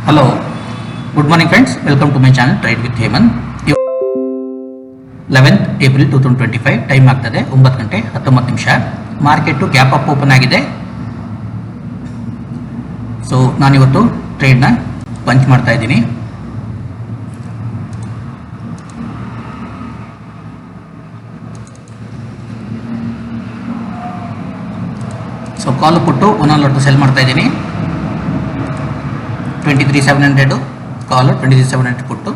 Hello, good morning friends. Welcome to my channel trade with Hemant. 11th April 2025 time ಆಗ್ತದೆ 9 ಗಂಟೆ 19 ನಿಮಿಷ. Market gap up open ಆಗಿದೆ. So ನಾನಿವತ್ತು ಟ್ರೇಡ್ನ ಪಂಚ್ ಮಾಡ್ತಾ ಇದ್ದೀನಿ. So call put 1 lot sell ಮಾಡ್ತಾ ಇದ್ದೀನಿ. 23,700 ಕಾಲು, 23,700 ಪುಟ್ಟು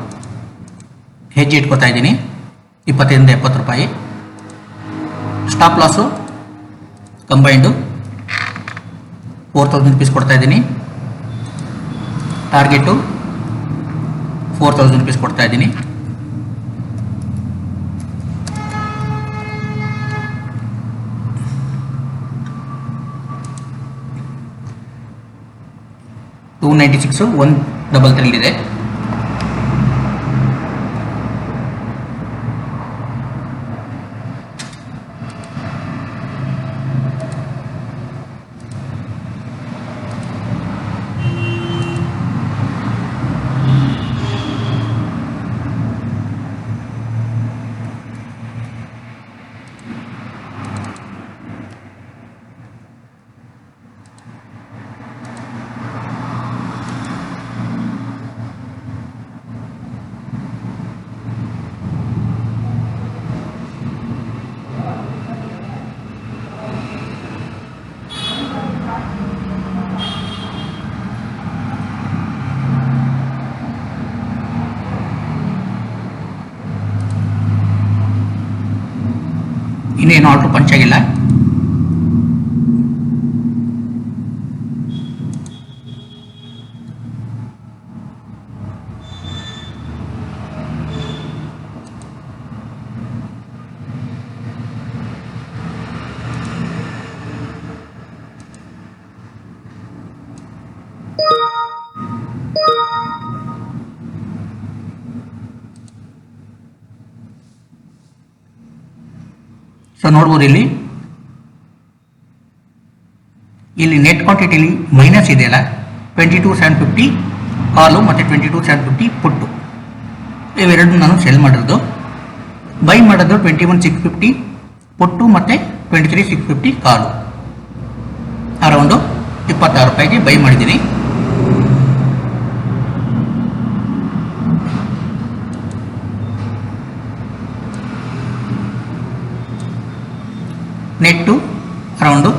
ಹೆಜ್ಜೆ ಇಟ್ಕೋತಾ ಇದ್ದೀನಿ. 20ರಿಂದ 70 ರೂಪಾಯಿ. ಸ್ಟಾಪ್ ಲಾಸು ಕಂಬೈಂಡು 4,000 rupees ಕೊಡ್ತಾ ಇದ್ದೀನಿ. ಟಾರ್ಗೆಟು 4,000 rupees ಕೊಡ್ತಾ ಇದ್ದೀನಿ. $296 133 ಇದೆ. ಇನ್ನೇನು ಆರ್ಡ್ರು ಪಂಚ್ ಆಗಿಲ್ಲ. ಸೊ ನೋಡ್ಬೋದು ಇಲ್ಲಿ ನೆಟ್ ಕ್ವಾಂಟಿಟಿಲಿ ಮೈನಸ್ ಇದೆಯಲ್ಲ, 22,750 ಕಾಲು ಮತ್ತು 22,750 ಪುಟ್ಟು, ಇವೆರಡು ನಾನು ಸೆಲ್ ಮಾಡಿರೋದು. ಬೈ ಮಾಡೋದು 21,650 ಪುಟ್ಟು ಮತ್ತು 23,650 ಕಾಲು. ಅರೌಂಡು 26 ರೂಪಾಯಿಗೆ ಬೈ ಮಾಡಿದ್ದೀನಿ. ನೆಟ್ಟು ಅರೌಂಡು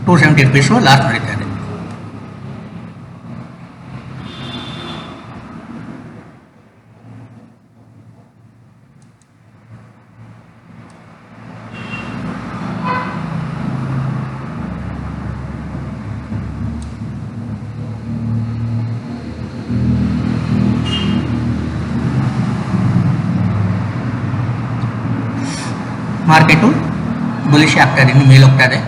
270 rupees ಲಾಸ್ಟ್ ನಡೀತಾ ಇದೆ. ಮಾರ್ಕೆಟು ಬುಲಿಶ್ ಆಗ್ತಾ ಇದೆ, ಇನ್ನು ಮೇಲೆ ಹೋಗ್ತಾ ಇದೆ.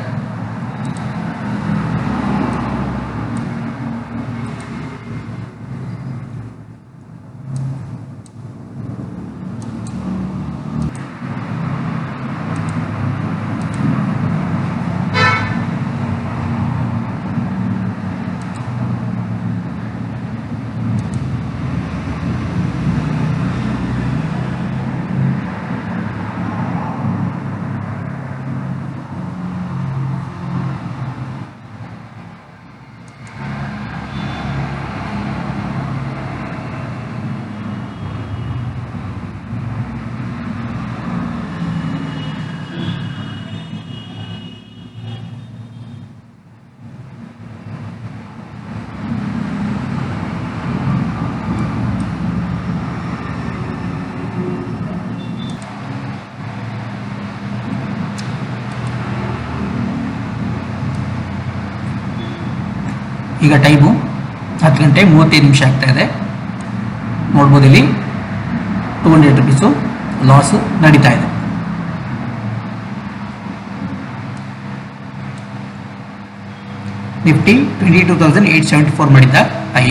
ಈಗ ಟೈಮು 10 ಗಂಟೆ 35 ನಿಮಿಷ ಆಗ್ತಾ ಇದೆ. ನೋಡ್ಬೋದು ಇಲ್ಲಿ 200 rupees ಲಾಸ್ ನಡೀತಾ ಇದೆ. ನಿಫ್ಟಿ 22,874 ಮಾಡಿದ್ದ ಹೈ.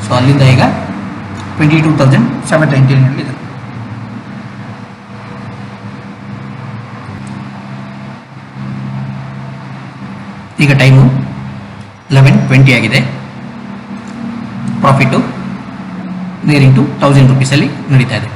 ಸೊ ಅಲ್ಲಿಂದ ಈಗ 22,719 ಇದೆ. ಈಗ ಟೈಮು 11:20 ಆಗಿದೆ. ಪ್ರಾಫಿಟ್ಟು ನಿಯರಿಂಗ್ ಟು 1000 ರುಪೀಸಲ್ಲಿ ನಡೀತಾ ಇದೆ.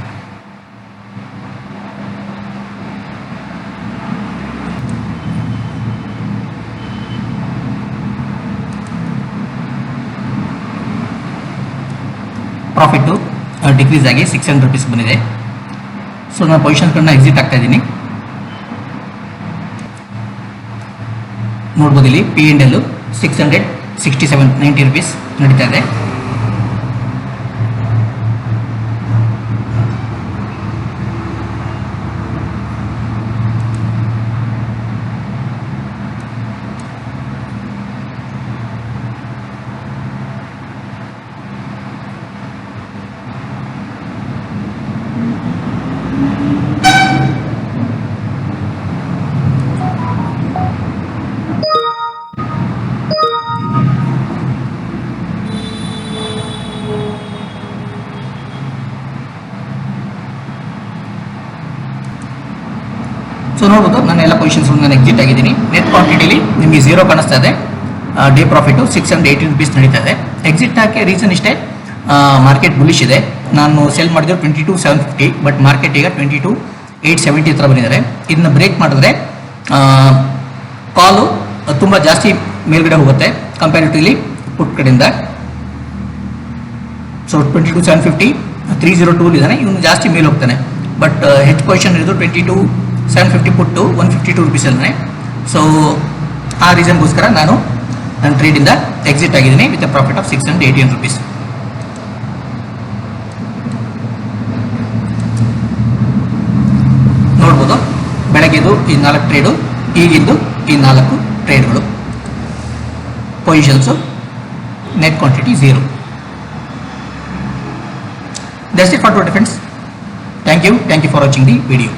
ಪ್ರಾಫಿಟ್ಟು ಡಿಕ್ರೀಸ್ ಆಗಿ 600 ರುಪೀಸ್ ಬಂದಿದೆ. ಸೊ ನಾನು ಪೊಸಿಷನ್ಸ್ಗಳನ್ನ ಎಕ್ಸಿಟ್ ಆಗ್ತಾ ಇದ್ದೀನಿ. ನೋಡ್ಬೋದು ಇಲ್ಲಿ P&L 667.90 ರುಪೀಸ್ ನಡೀತಾ ಇದೆ. ಸೊ ನೋಡ್ಬೋದು ನಾನು ಎಲ್ಲ ಪೊಸಿಷನ್ಸ್ ನಾನು ಎಕ್ಸಿಟ್ ಆಗಿದ್ದೀನಿ. ನೆಟ್ ಕ್ವಾಂಟಿಟಿಲಿ ನಿಮಗೆ 0 ಕಾಣಿಸ್ತಾ ಇದೆ. ಡೇ ಪ್ರಾಫಿಟು 680 ರುಪೀಸ್ ನಡೀತಾ ಇದೆ. ಎಕ್ಸಿಟ್ ಹಾಕಿ ರೀಸನ್ ಇಷ್ಟೇ, ಮಾರ್ಕೆಟ್ ಬುಲಿಶ್ ಇದೆ. ನಾನು ಸೆಲ್ ಮಾಡಿದ್ರು 22,750, ಬಟ್ ಮಾರ್ಕೆಟ್ ಈಗ 22,870 ಹತ್ರ ಬಂದಿದ್ದಾರೆ. ಇದನ್ನ ಬ್ರೇಕ್ ಮಾಡಿದ್ರೆ ಕಾಲು ತುಂಬ ಜಾಸ್ತಿ ಮೇಲ್ಗಡೆ ಹೋಗುತ್ತೆ ಕಂಪ್ಯಾರಿಟಿವ್ಲಿ ಪುಟ್ ಕಡೆಯಿಂದ. ಸೊ 22,750 302 ಇದ್ದಾನೆ, ಇವನು ಜಾಸ್ತಿ ಮೇಲೆ ಹೋಗ್ತಾನೆ. ಬಟ್ ಹೆಚ್ ಪೊಸಿಷನ್ ಇರೋದು 22,750 ಪುಟ್ಟು 152 ರುಪೀಸ್ ಅಲ್ಲೇ. ಸೊ ಆ ರೀಸನ್ಗೋಸ್ಕರ ನಾನು ನನ್ನ ಟ್ರೇಡಿಂದ ಎಕ್ಸಿಟ್ ಆಗಿದ್ದೀನಿ with a profit of 618 rupees. ನೋಡ್ಬೋದು ಬೆಳಗ್ಗೆದು ಈ 4 ಟ್ರೇಡು, ಈಗಿಂದು ಈ 4 ಟ್ರೇಡ್ಗಳು. Positions net quantity 0. That's it for today, friends. Thank you for watching the video.